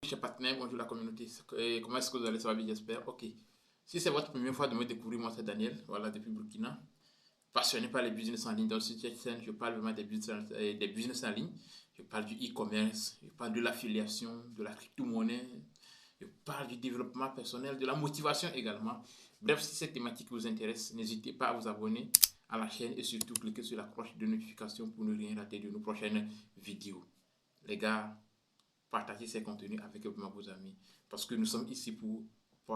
Chers partenaires, bonjour la communauté. Comment est-ce que vous allez? Ça va bien, j'espère. Ok. Si c'est votre première fois de me découvrir, moi c'est Daniel, voilà, depuis Burkina. Passionné par les business en ligne. Dans cette chaîne, je parle vraiment des business en ligne. Je parle du e-commerce, je parle de l'affiliation, de la crypto-monnaie. Je parle du développement personnel, de la motivation également. Bref, si cette thématique vous intéresse, n'hésitez pas à vous abonner à la chaîne et surtout cliquez sur la cloche de notification pour ne rien rater de nos prochaines vidéos. Les gars, partagez ces contenus avec vos amis parce que nous sommes ici pour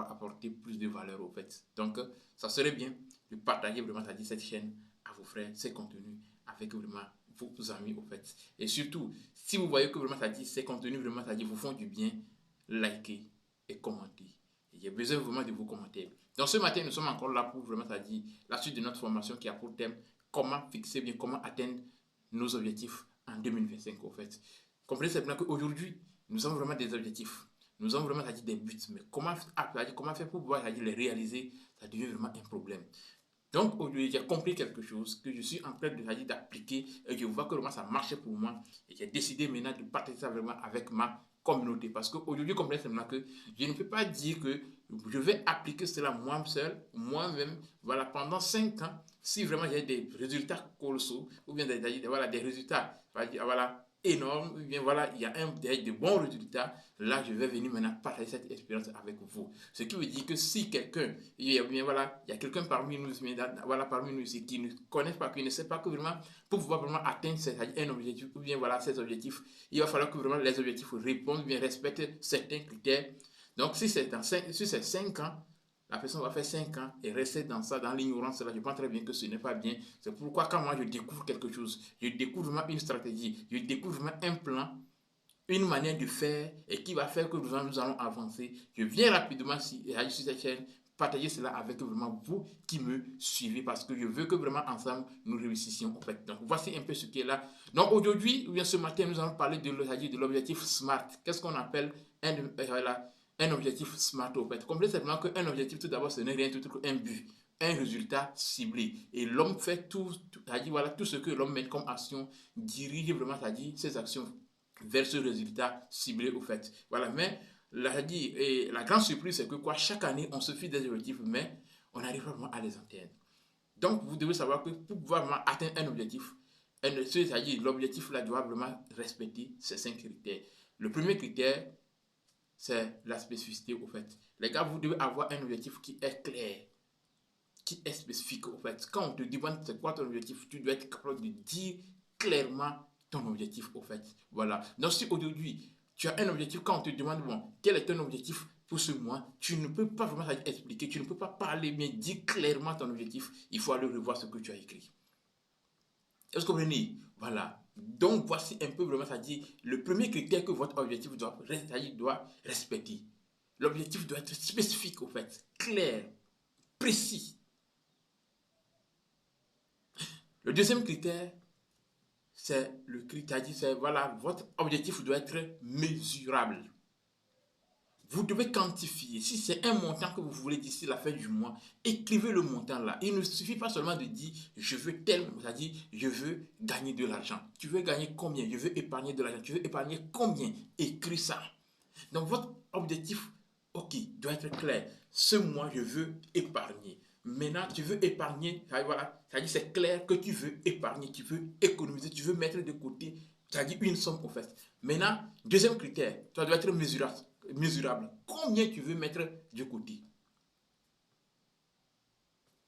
apporter plus de valeur au fait. Donc, ça serait bien de partager vraiment cette chaîne à vos frères, ces contenus avec vraiment vos amis au fait. Et surtout, si vous voyez que vraiment ces contenus vraiment vous font du bien, likez et commentez. J'ai besoin vraiment de vos commentaires. Donc ce matin, nous sommes encore là pour vraiment la suite de notre formation qui a pour thème comment fixer bien, comment atteindre nos objectifs en 2025 au fait. Comprenez simplement qu'aujourd'hui, nous avons vraiment des objectifs. Nous avons vraiment des buts. Mais comment faire pour pouvoir les réaliser, ça devient vraiment un problème. Donc aujourd'hui, j'ai compris quelque chose que je suis en train d'appliquer et je vois que vraiment ça marchait pour moi. Et j'ai décidé maintenant de partager ça vraiment avec ma communauté. Parce qu'aujourd'hui, comprenez simplement que je ne peux pas dire que je vais appliquer cela moi seul, moi-même, voilà, pendant 5 ans, si vraiment j'ai des résultats colossaux, ou bien voilà, des résultats, voilà, énormes, ou bien voilà, il y a de bons résultats, là, je vais venir maintenant partager cette expérience avec vous. Ce qui veut dire que si quelqu'un, voilà, il y a quelqu'un parmi nous, voilà, parmi nous ici, qui ne connaît pas, qui ne sait pas que vraiment, pour pouvoir vraiment atteindre un objectif, ou bien voilà, ces objectifs, il va falloir que vraiment les objectifs répondent, bien respectent certains critères. Donc, si c'est 5 ans, la personne va faire 5 ans et rester dans ça, dans l'ignorance, là, je pense très bien que ce n'est pas bien. C'est pourquoi quand moi je découvre quelque chose, je découvre vraiment une stratégie, je découvre vraiment un plan, une manière de faire et qui va faire que nous allons avancer. Je viens rapidement sur cette chaîne partager cela avec vraiment vous qui me suivez parce que je veux que vraiment ensemble nous réussissions en fait. Donc voici un peu ce qui est là. Donc aujourd'hui, ou bien ce matin, nous allons parler de l'objectif SMART. Qu'est-ce qu'on appelle un objectif SMART au fait? Comprenez simplement qu'un objectif, tout d'abord, ce n'est rien d'autre qu'un but, un résultat ciblé. Et l'homme fait voilà, tout ce que l'homme met comme action, dirige vraiment, ses actions vers ce résultat ciblé au fait. Voilà, mais la grande surprise, c'est que chaque année, on se fixe des objectifs, mais on n'arrive pas vraiment à les atteindre. Donc, vous devez savoir que pour pouvoir vraiment atteindre un objectif, c'est-à-dire l'objectif là doit vraiment respecter ces 5 critères. Le premier critère, c'est la spécificité au fait. Les gars, vous devez avoir un objectif qui est clair, qui est spécifique au fait. Quand on te demande c'est quoi ton objectif, tu dois être capable de dire clairement ton objectif au fait. Voilà. Donc si aujourd'hui tu as un objectif, quand on te demande bon, quel est ton objectif pour ce mois, tu ne peux pas vraiment expliquer, tu ne peux pas parler, mais dire clairement ton objectif. Il faut aller revoir ce que tu as écrit. Est-ce que vous comprenez? Voilà. Donc voici un peu vraiment, c'est-à-dire le premier critère que votre objectif doit respecter. L'objectif doit être spécifique au fait, clair, précis. Le deuxième critère, c'est le critère, c'est voilà, votre objectif doit être mesurable. Vous devez quantifier. Si c'est un montant que vous voulez d'ici la fin du mois, écrivez le montant là. Il ne suffit pas seulement de dire je veux tel, c'est-à-dire je veux gagner de l'argent. Tu veux gagner combien? Je veux épargner de l'argent. Tu veux épargner combien? Écris ça. Donc votre objectif, ok, doit être clair. Ce mois, je veux épargner. Maintenant, tu veux épargner, voilà, c'est-à-dire c'est clair que tu veux épargner, tu veux économiser, tu veux mettre de côté, c'est-à-dire une somme au fait. Maintenant, deuxième critère, ça doit être mesurable. Combien tu veux mettre de côté?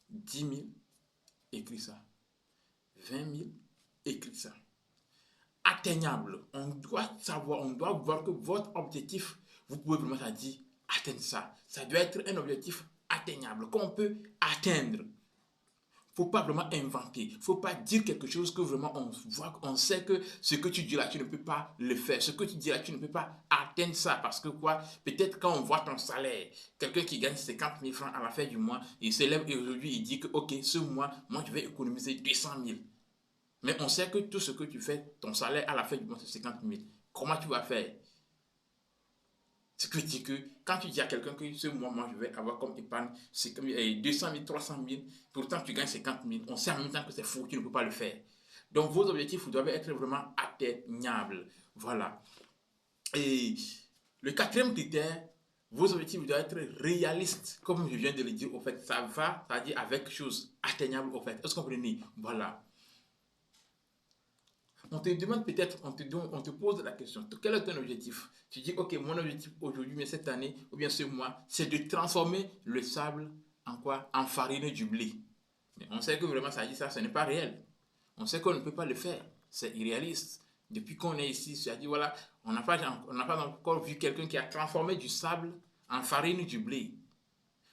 10 000, écris ça. 20 000, écris ça. Atteignable. On doit savoir, on doit voir que votre objectif, vous pouvez vraiment dire atteindre ça. Ça doit être un objectif atteignable, qu'on peut atteindre. Il ne faut pas vraiment inventer. Il ne faut pas dire quelque chose que vraiment on voit, on sait que ce que tu dis là, tu ne peux pas le faire. Ce que tu dis là, tu ne peux pas atteindre ça. Parce que peut-être quand on voit ton salaire, quelqu'un qui gagne 50 000 francs à la fin du mois, il se lève et aujourd'hui il dit que ok, ce mois, moi je vais économiser 200 000. Mais on sait que tout ce que tu fais, ton salaire à la fin du mois, c'est 50 000. Comment tu vas faire? Ce qui veut dire que quand tu dis à quelqu'un que ce mois, moi, je vais avoir comme épargne 200 000, 300 000, pourtant tu gagnes 50 000, on sait en même temps que c'est faux, tu ne peux pas le faire. Donc vos objectifs doivent être vraiment atteignables. Voilà. Et Le quatrième critère, vos objectifs doivent être réalistes, comme je viens de le dire, au fait, ça va, c'est-à-dire avec chose atteignable, au fait. Est-ce que vous comprenez? Voilà. On te demande peut-être, on te pose la question, quel est ton objectif? Tu dis, ok, mon objectif aujourd'hui, mais cette année, ou bien ce mois, c'est de transformer le sable en quoi? En farine du blé. Mais on sait que vraiment, ça dit ça, ce n'est pas réel. On sait qu'on ne peut pas le faire. C'est irréaliste. Depuis qu'on est ici, ça dit, voilà, on n'a pas encore vu quelqu'un qui a transformé du sable en farine du blé.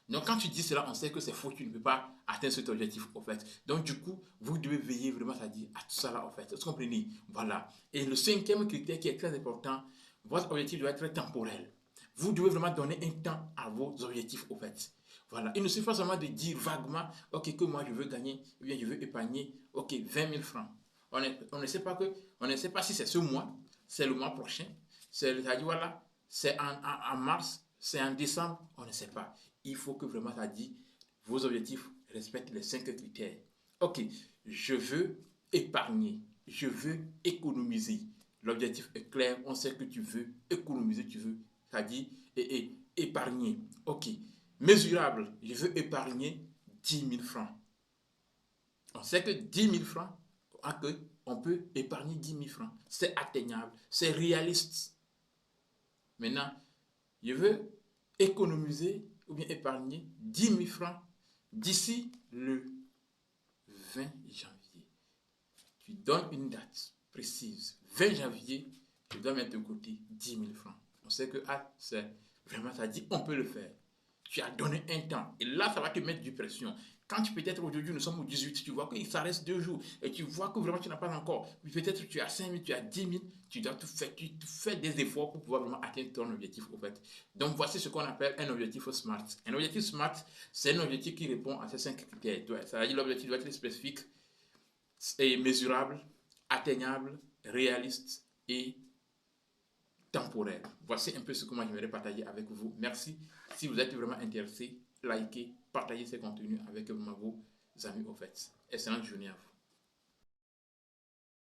Donc quand tu dis cela, on sait que c'est faux, tu ne peux pas atteindre cet objectif au fait. Donc du coup, vous devez veiller vraiment à dire à tout ça là au fait. Est-ce que vous comprenez? Voilà. Et le cinquième critère qui est très important, votre objectif doit être temporel. Vous devez vraiment donner un temps à vos objectifs au fait. Voilà. Il ne suffit pas seulement de dire vaguement, ok, que moi je veux gagner, ou bien je veux épargner, ok, 20 000 francs. On ne sait pas on ne sait pas si c'est ce mois, c'est le mois prochain, c'est-à-dire voilà, c'est en mars, c'est en décembre, on ne sait pas. Il faut que vraiment ça dit, vos objectifs respectent les 5 critères. Ok, je veux épargner, je veux économiser. L'objectif est clair, on sait que tu veux économiser, tu veux, ça dit, épargner. Ok, mesurable, je veux épargner 10 000 francs. On sait que 10 000 francs, on peut épargner 10 000 francs. C'est atteignable, c'est réaliste. Maintenant, je veux économiser ou bien épargner 10 000 francs d'ici le 20 janvier. Tu donnes une date précise. 20 janvier, je dois mettre de côté 10 000 francs. On sait que c'est vraiment, ça dit, on peut le faire. Tu as donné un temps. Et là, ça va te mettre du pression. Quand tu peut-être aujourd'hui, nous sommes au 18, tu vois qu'il ça reste 2 jours. Et tu vois que vraiment tu n'as pas encore. Peut-être tu as 5 000, tu as 10 000. Tu dois tout faire. Tu fais des efforts pour pouvoir vraiment atteindre ton objectif au fait. Donc voici ce qu'on appelle un objectif SMART. Un objectif SMART, c'est un objectif qui répond à ces 5 critères. Ça veut dire l'objectif doit être spécifique et mesurable, atteignable, réaliste et temporaire. Voici un peu ce que moi j'aimerais partager avec vous. Merci. Si vous êtes vraiment intéressé, likez, partagez ces contenus avec vos amis au fait. Excellente journée à vous.